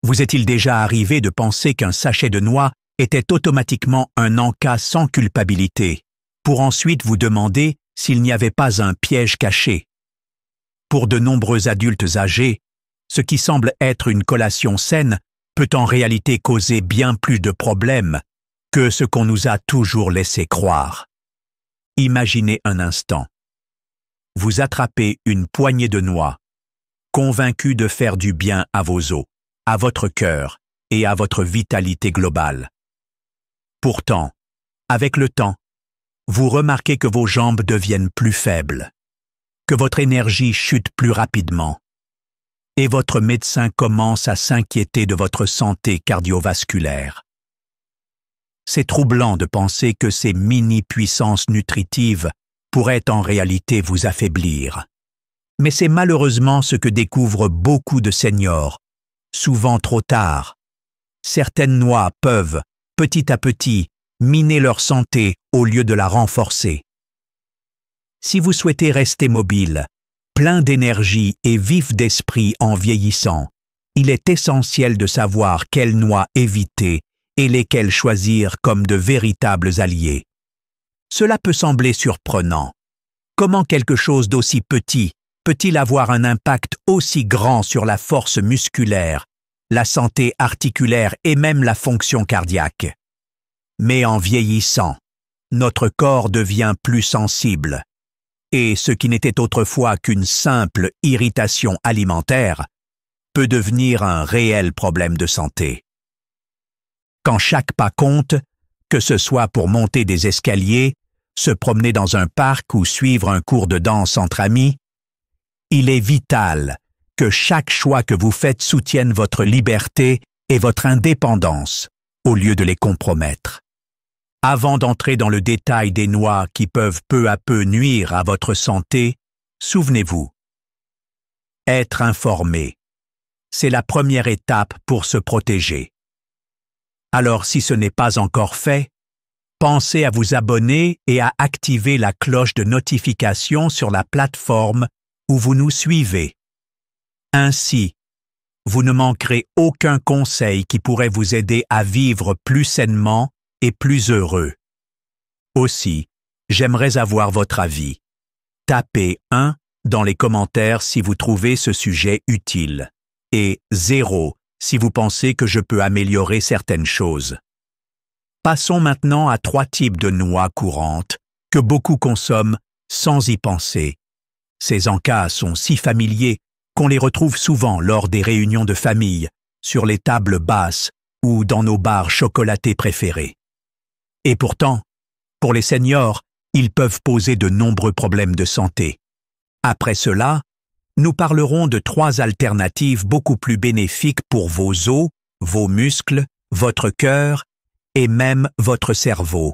Vous est-il déjà arrivé de penser qu'un sachet de noix était automatiquement un en-cas sans culpabilité, pour ensuite vous demander s'il n'y avait pas un piège caché? Pour de nombreux adultes âgés, ce qui semble être une collation saine peut en réalité causer bien plus de problèmes que ce qu'on nous a toujours laissé croire. Imaginez un instant. Vous attrapez une poignée de noix, convaincu de faire du bien à vos os, à votre cœur et à votre vitalité globale. Pourtant, avec le temps, vous remarquez que vos jambes deviennent plus faibles, que votre énergie chute plus rapidement, et votre médecin commence à s'inquiéter de votre santé cardiovasculaire. C'est troublant de penser que ces mini-puissances nutritives pourraient en réalité vous affaiblir. Mais c'est malheureusement ce que découvrent beaucoup de seniors, souvent trop tard. Certaines noix peuvent, petit à petit, miner leur santé au lieu de la renforcer. Si vous souhaitez rester mobile, plein d'énergie et vif d'esprit en vieillissant, il est essentiel de savoir quelles noix éviter et lesquelles choisir comme de véritables alliés. Cela peut sembler surprenant. Comment quelque chose d'aussi petit peut-il avoir un impact aussi grand sur la force musculaire, la santé articulaire et même la fonction cardiaque? Mais en vieillissant, notre corps devient plus sensible, et ce qui n'était autrefois qu'une simple irritation alimentaire peut devenir un réel problème de santé. Quand chaque pas compte, que ce soit pour monter des escaliers, se promener dans un parc ou suivre un cours de danse entre amis, il est vital que chaque choix que vous faites soutienne votre liberté et votre indépendance au lieu de les compromettre. Avant d'entrer dans le détail des noix qui peuvent peu à peu nuire à votre santé, souvenez-vous, être informé, c'est la première étape pour se protéger. Alors si ce n'est pas encore fait, pensez à vous abonner et à activer la cloche de notification sur la plateforme où vous nous suivez. Ainsi, vous ne manquerez aucun conseil qui pourrait vous aider à vivre plus sainement et plus heureux. Aussi, j'aimerais avoir votre avis. Tapez 1 dans les commentaires si vous trouvez ce sujet utile et 0 si vous pensez que je peux améliorer certaines choses. Passons maintenant à 3 types de noix courantes que beaucoup consomment sans y penser. Ces encas sont si familiers qu'on les retrouve souvent lors des réunions de famille, sur les tables basses ou dans nos bars chocolatés préférés. Et pourtant, pour les seniors, ils peuvent poser de nombreux problèmes de santé. Après cela, nous parlerons de 3 alternatives beaucoup plus bénéfiques pour vos os, vos muscles, votre cœur et même votre cerveau.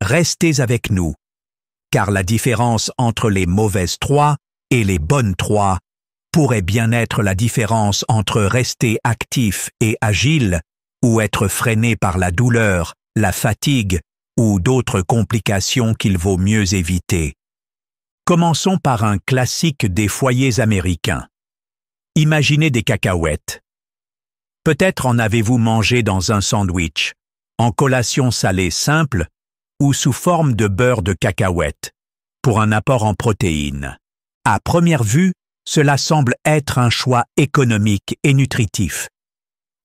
Restez avec nous, car la différence entre les mauvaises 3 et les bonnes 3 pourrait bien être la différence entre rester actif et agile ou être freiné par la douleur, la fatigue ou d'autres complications qu'il vaut mieux éviter. Commençons par un classique des foyers américains. Imaginez des cacahuètes. Peut-être en avez-vous mangé dans un sandwich, en collation salée simple ou sous forme de beurre de cacahuète, pour un apport en protéines. À première vue, cela semble être un choix économique et nutritif.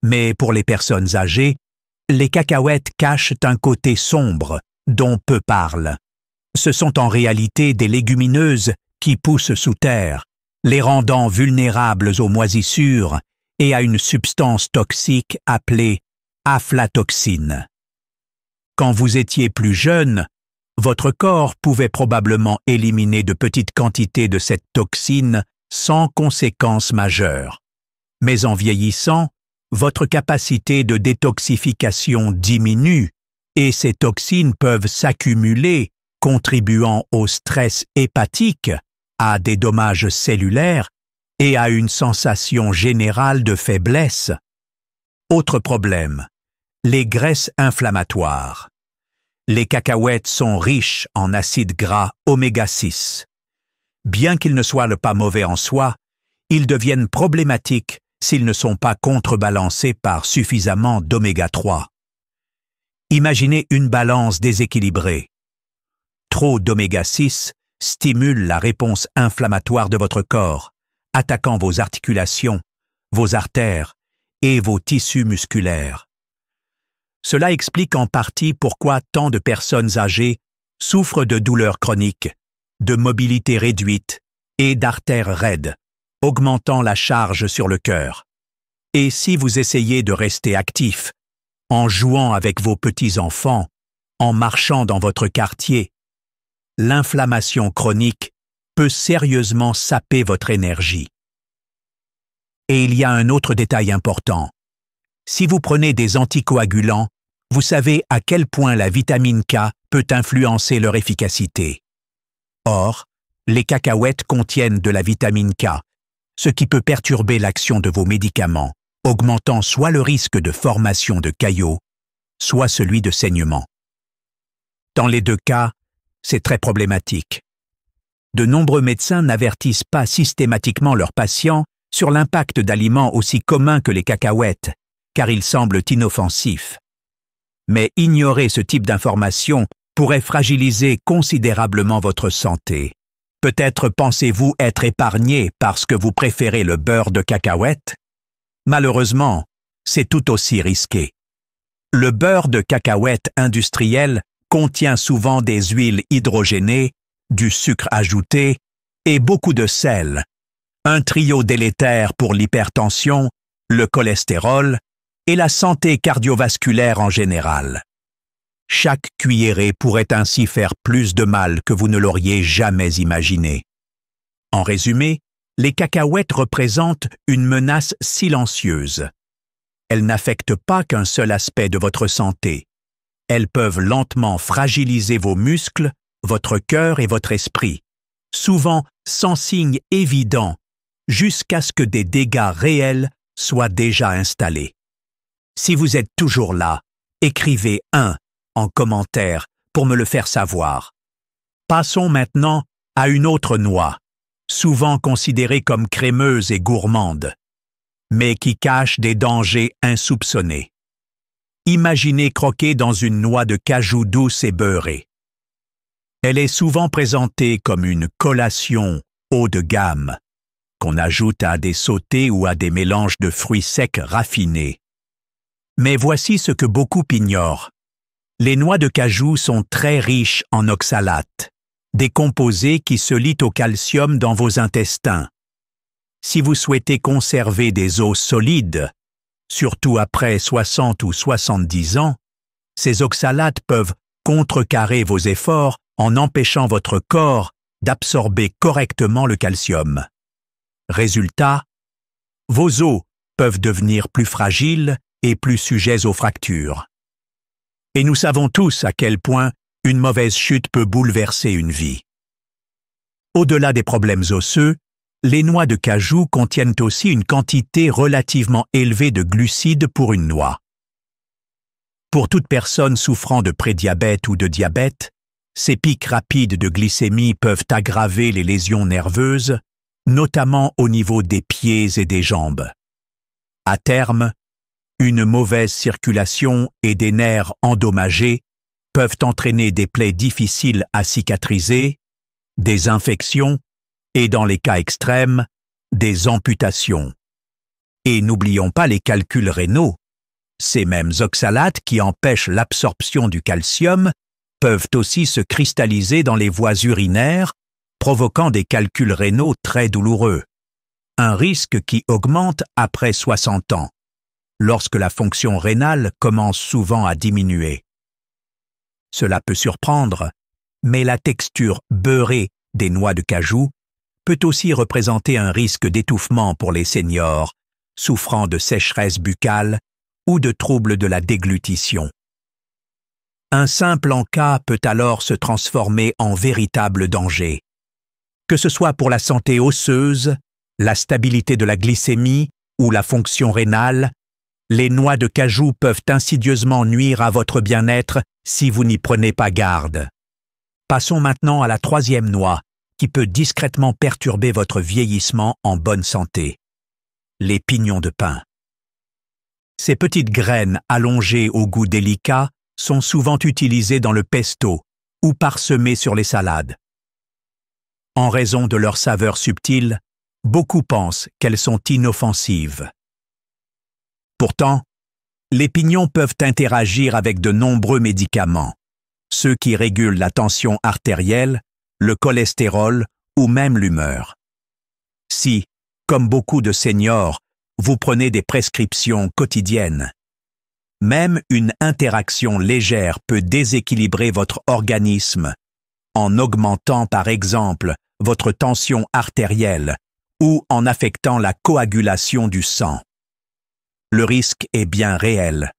Mais pour les personnes âgées, les cacahuètes cachent un côté sombre dont peu parlent. Ce sont en réalité des légumineuses qui poussent sous terre, les rendant vulnérables aux moisissures et à une substance toxique appelée aflatoxine. Quand vous étiez plus jeune, votre corps pouvait probablement éliminer de petites quantités de cette toxine sans conséquences majeures. Mais en vieillissant, votre capacité de détoxification diminue et ces toxines peuvent s'accumuler, contribuant au stress hépatique, à des dommages cellulaires et à une sensation générale de faiblesse. Autre problème, les graisses inflammatoires. Les cacahuètes sont riches en acides gras oméga 6. Bien qu'ils ne soient pas mauvais en soi, ils deviennent problématiques s'ils ne sont pas contrebalancés par suffisamment d'oméga 3. Imaginez une balance déséquilibrée. Trop d'oméga 6 stimule la réponse inflammatoire de votre corps, attaquant vos articulations, vos artères et vos tissus musculaires. Cela explique en partie pourquoi tant de personnes âgées souffrent de douleurs chroniques, de mobilité réduite et d'artères raides, augmentant la charge sur le cœur. Et si vous essayez de rester actif, en jouant avec vos petits-enfants, en marchant dans votre quartier, l'inflammation chronique peut sérieusement saper votre énergie. Et il y a un autre détail important. Si vous prenez des anticoagulants, vous savez à quel point la vitamine K peut influencer leur efficacité. Or, les cacahuètes contiennent de la vitamine K, ce qui peut perturber l'action de vos médicaments, augmentant soit le risque de formation de caillots, soit celui de saignement. Dans les deux cas, c'est très problématique. De nombreux médecins n'avertissent pas systématiquement leurs patients sur l'impact d'aliments aussi communs que les cacahuètes, car ils semblent inoffensifs. Mais ignorer ce type d'information pourrait fragiliser considérablement votre santé. Peut-être pensez-vous être épargné parce que vous préférez le beurre de cacahuète? Malheureusement, c'est tout aussi risqué. Le beurre de cacahuète industriel contient souvent des huiles hydrogénées, du sucre ajouté et beaucoup de sel, un trio délétère pour l'hypertension, le cholestérol et la santé cardiovasculaire en général. Chaque cuillerée pourrait ainsi faire plus de mal que vous ne l'auriez jamais imaginé. En résumé, les cacahuètes représentent une menace silencieuse. Elles n'affectent pas qu'un seul aspect de votre santé. Elles peuvent lentement fragiliser vos muscles, votre cœur et votre esprit, souvent sans signe évident, jusqu'à ce que des dégâts réels soient déjà installés. Si vous êtes toujours là, écrivez 1 en commentaire pour me le faire savoir. Passons maintenant à une autre noix, souvent considérée comme crémeuse et gourmande, mais qui cache des dangers insoupçonnés. Imaginez croquer dans une noix de cajou douce et beurrée. Elle est souvent présentée comme une collation haut de gamme, qu'on ajoute à des sautés ou à des mélanges de fruits secs raffinés. Mais voici ce que beaucoup ignorent. Les noix de cajou sont très riches en oxalates, des composés qui se lient au calcium dans vos intestins. Si vous souhaitez conserver des os solides, surtout après 60 ou 70 ans, ces oxalates peuvent contrecarrer vos efforts en empêchant votre corps d'absorber correctement le calcium. Résultat, vos os peuvent devenir plus fragiles et plus sujets aux fractures. Et nous savons tous à quel point une mauvaise chute peut bouleverser une vie. Au-delà des problèmes osseux, les noix de cajou contiennent aussi une quantité relativement élevée de glucides pour une noix. Pour toute personne souffrant de prédiabète ou de diabète, ces pics rapides de glycémie peuvent aggraver les lésions nerveuses, notamment au niveau des pieds et des jambes. À terme, une mauvaise circulation et des nerfs endommagés peuvent entraîner des plaies difficiles à cicatriser, des infections et, dans les cas extrêmes, des amputations. Et n'oublions pas les calculs rénaux. Ces mêmes oxalates qui empêchent l'absorption du calcium peuvent aussi se cristalliser dans les voies urinaires, provoquant des calculs rénaux très douloureux. Un risque qui augmente après 60 ans, lorsque la fonction rénale commence souvent à diminuer. Cela peut surprendre, mais la texture beurrée des noix de cajou peut aussi représenter un risque d'étouffement pour les seniors souffrant de sécheresse buccale ou de troubles de la déglutition. Un simple encas peut alors se transformer en véritable danger. Que ce soit pour la santé osseuse, la stabilité de la glycémie ou la fonction rénale, les noix de cajou peuvent insidieusement nuire à votre bien-être si vous n'y prenez pas garde. Passons maintenant à la troisième noix, qui peut discrètement perturber votre vieillissement en bonne santé. les pignons de pin. Ces petites graines allongées au goût délicat sont souvent utilisées dans le pesto ou parsemées sur les salades. En raison de leur saveur subtile, beaucoup pensent qu'elles sont inoffensives. Pourtant, les pignons peuvent interagir avec de nombreux médicaments, ceux qui régulent la tension artérielle, le cholestérol ou même l'humeur. Si, comme beaucoup de seniors, vous prenez des prescriptions quotidiennes, même une interaction légère peut déséquilibrer votre organisme en augmentant par exemple votre tension artérielle ou en affectant la coagulation du sang. Le risque est bien réel,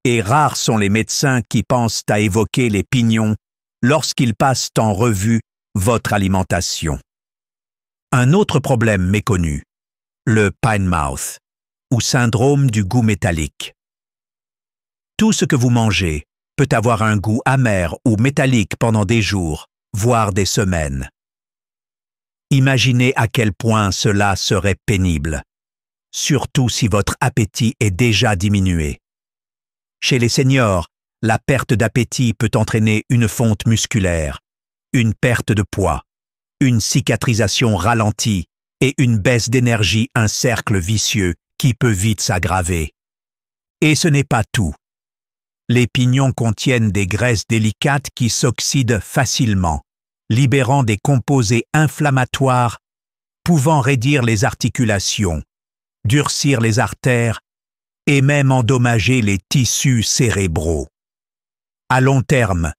et rares sont les médecins qui pensent à évoquer les pignons lorsqu'ils passent en revue votre alimentation. Un autre problème méconnu, le pine mouth, ou syndrome du goût métallique. Tout ce que vous mangez peut avoir un goût amer ou métallique pendant des jours, voire des semaines. Imaginez à quel point cela serait pénible, surtout si votre appétit est déjà diminué. Chez les seniors, la perte d'appétit peut entraîner une fonte musculaire, une perte de poids, une cicatrisation ralentie et une baisse d'énergie, un cercle vicieux qui peut vite s'aggraver. Et ce n'est pas tout. Les pignons contiennent des graisses délicates qui s'oxydent facilement, libérant des composés inflammatoires pouvant raidir les articulations, durcir les artères et même endommager les tissus cérébraux. À long terme,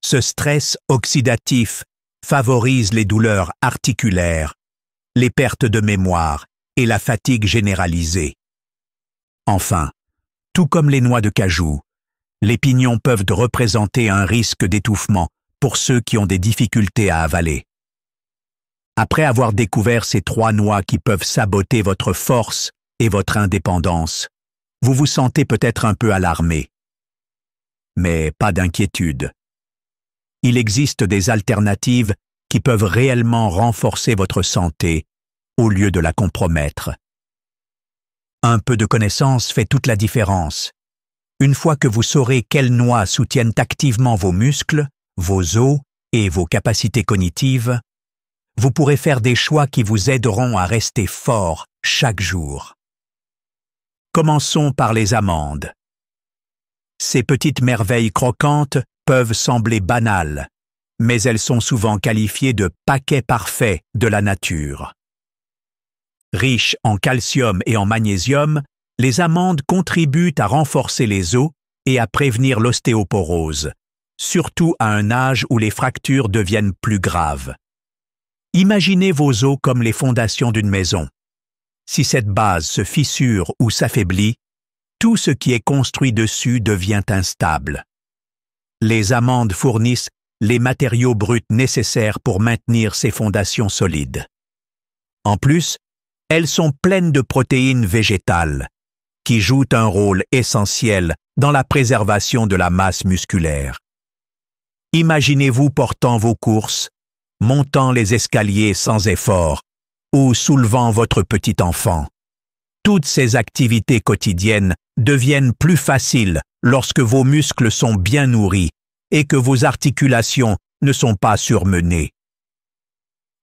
ce stress oxydatif favorise les douleurs articulaires, les pertes de mémoire et la fatigue généralisée. Enfin, tout comme les noix de cajou, les pignons peuvent représenter un risque d'étouffement pour ceux qui ont des difficultés à avaler. Après avoir découvert ces 3 noix qui peuvent saboter votre force et votre indépendance, vous vous sentez peut-être un peu alarmé. Mais pas d'inquiétude. Il existe des alternatives qui peuvent réellement renforcer votre santé au lieu de la compromettre. Un peu de connaissance fait toute la différence. Une fois que vous saurez quelles noix soutiennent activement vos muscles, vos os et vos capacités cognitives, vous pourrez faire des choix qui vous aideront à rester fort chaque jour. Commençons par les amandes. Ces petites merveilles croquantes peuvent sembler banales, mais elles sont souvent qualifiées de paquets parfaits de la nature. Riches en calcium et en magnésium, les amandes contribuent à renforcer les os et à prévenir l'ostéoporose, surtout à un âge où les fractures deviennent plus graves. Imaginez vos os comme les fondations d'une maison. Si cette base se fissure ou s'affaiblit, tout ce qui est construit dessus devient instable. Les amandes fournissent les matériaux bruts nécessaires pour maintenir ces fondations solides. En plus, elles sont pleines de protéines végétales, qui jouent un rôle essentiel dans la préservation de la masse musculaire. Imaginez-vous portant vos courses, montant les escaliers sans effort ou soulevant votre petit enfant. Toutes ces activités quotidiennes deviennent plus faciles lorsque vos muscles sont bien nourris et que vos articulations ne sont pas surmenées.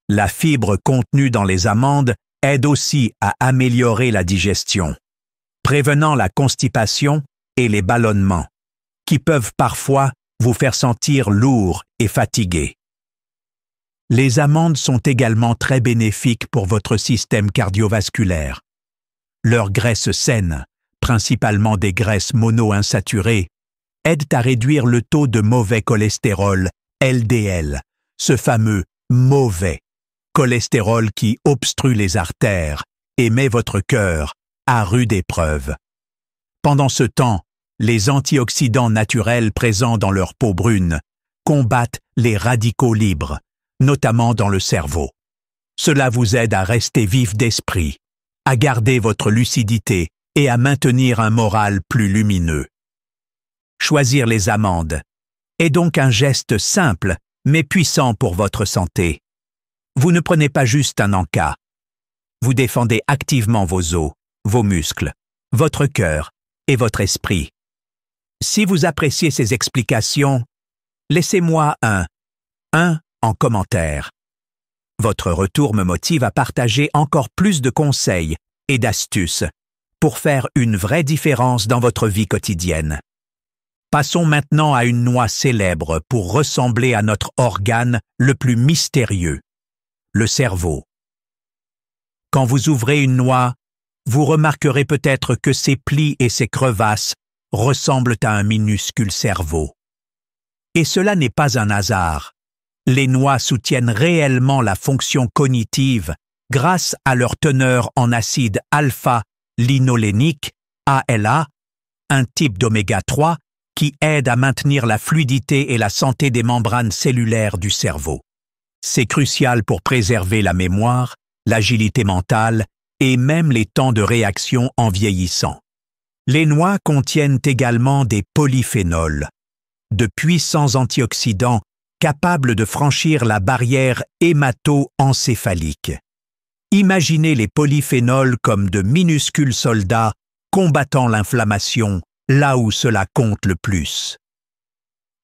La fibre contenue dans les amandes aide aussi à améliorer la digestion, prévenant la constipation et les ballonnements, qui peuvent parfois vous faire sentir lourd et fatigué. Les amandes sont également très bénéfiques pour votre système cardiovasculaire. Leurs graisses saines, principalement des graisses monoinsaturées, aident à réduire le taux de mauvais cholestérol, LDL, ce fameux mauvais cholestérol qui obstrue les artères et met votre cœur à rude épreuve. Pendant ce temps, les antioxydants naturels présents dans leur peau brune combattent les radicaux libres, notamment dans le cerveau. Cela vous aide à rester vif d'esprit, à garder votre lucidité et à maintenir un moral plus lumineux. Choisir les amandes est donc un geste simple mais puissant pour votre santé. Vous ne prenez pas juste un encas. vous défendez activement vos os, vos muscles, votre cœur et votre esprit. Si vous appréciez ces explications, laissez-moi un en commentaire. Votre retour me motive à partager encore plus de conseils et d'astuces pour faire une vraie différence dans votre vie quotidienne. Passons maintenant à une noix célèbre pour ressembler à notre organe le plus mystérieux, le cerveau. Quand vous ouvrez une noix, vous remarquerez peut-être que ses plis et ses crevasses ressemblent à un minuscule cerveau. Et cela n'est pas un hasard. Les noix soutiennent réellement la fonction cognitive grâce à leur teneur en acide alpha-linolénique, ALA, un type d'oméga 3 qui aide à maintenir la fluidité et la santé des membranes cellulaires du cerveau. C'est crucial pour préserver la mémoire, l'agilité mentale et même les temps de réaction en vieillissant. Les noix contiennent également des polyphénols, de puissants antioxydants capables de franchir la barrière hémato-encéphalique. Imaginez les polyphénols comme de minuscules soldats combattant l'inflammation là où cela compte le plus.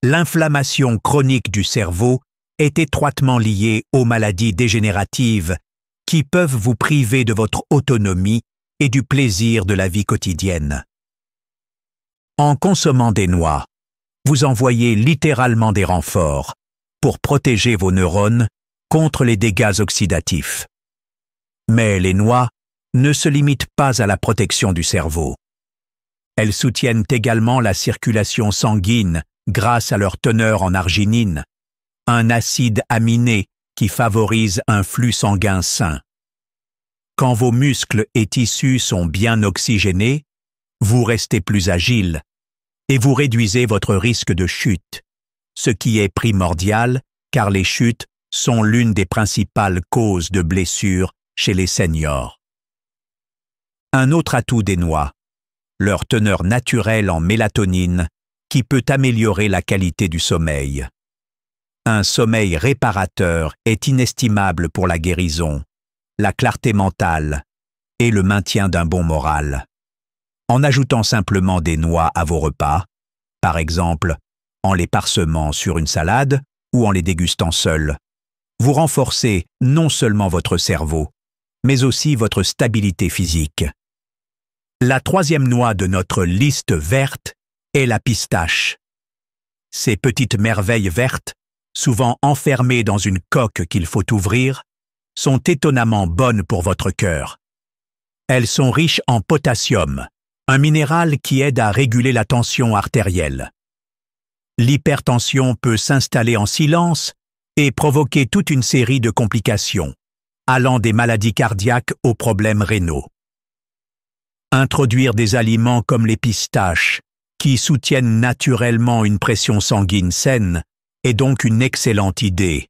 L'inflammation chronique du cerveau est étroitement liée aux maladies dégénératives qui peuvent vous priver de votre autonomie et du plaisir de la vie quotidienne. En consommant des noix, vous envoyez littéralement des renforts pour protéger vos neurones contre les dégâts oxydatifs. Mais les noix ne se limitent pas à la protection du cerveau. Elles soutiennent également la circulation sanguine grâce à leur teneur en arginine, un acide aminé qui favorise un flux sanguin sain. Quand vos muscles et tissus sont bien oxygénés, vous restez plus agile et vous réduisez votre risque de chute, ce qui est primordial car les chutes sont l'une des principales causes de blessures chez les seniors. Un autre atout des noix, leur teneur naturelle en mélatonine qui peut améliorer la qualité du sommeil. Un sommeil réparateur est inestimable pour la guérison, la clarté mentale et le maintien d'un bon moral. En ajoutant simplement des noix à vos repas, par exemple en les parsemant sur une salade ou en les dégustant seuls, vous renforcez non seulement votre cerveau, mais aussi votre stabilité physique. La troisième noix de notre liste verte est la pistache. Ces petites merveilles vertes, souvent enfermées dans une coque qu'il faut ouvrir, sont étonnamment bonnes pour votre cœur. Elles sont riches en potassium, un minéral qui aide à réguler la tension artérielle. L'hypertension peut s'installer en silence et provoquer toute une série de complications, allant des maladies cardiaques aux problèmes rénaux. Introduire des aliments comme les pistaches, qui soutiennent naturellement une pression sanguine saine, est donc une excellente idée.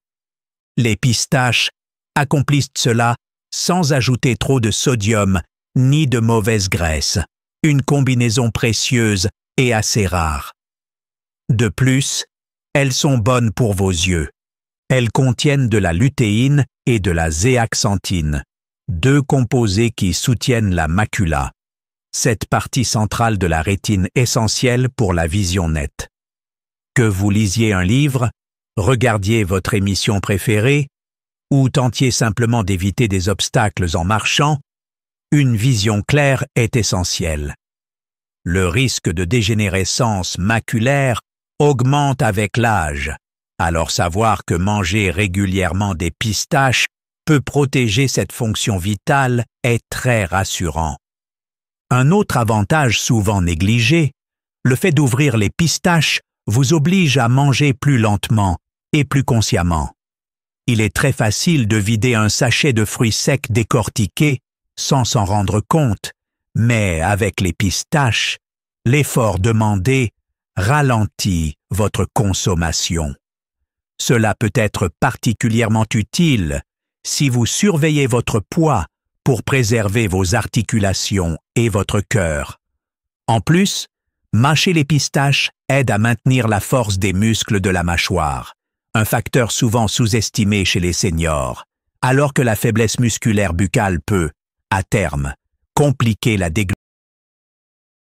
Les pistaches accomplissent cela sans ajouter trop de sodium ni de mauvaise graisse, une combinaison précieuse et assez rare. De plus, elles sont bonnes pour vos yeux. Elles contiennent de la lutéine et de la zéaxanthine, deux composés qui soutiennent la macula, cette partie centrale de la rétine essentielle pour la vision nette. Que vous lisiez un livre, regardiez votre émission préférée, ou tentiez simplement d'éviter des obstacles en marchant, une vision claire est essentielle. Le risque de dégénérescence maculaire augmente avec l'âge, alors savoir que manger régulièrement des pistaches peut protéger cette fonction vitale est très rassurant. Un autre avantage souvent négligé, le fait d'ouvrir les pistaches vous oblige à manger plus lentement et plus consciemment. Il est très facile de vider un sachet de fruits secs décortiqués sans s'en rendre compte, mais avec les pistaches, l'effort demandé ralentit votre consommation. Cela peut être particulièrement utile si vous surveillez votre poids pour préserver vos articulations et votre cœur. En plus, mâcher les pistaches aide à maintenir la force des muscles de la mâchoire, un facteur souvent sous-estimé chez les seniors, alors que la faiblesse musculaire buccale peut, à terme, compliquer la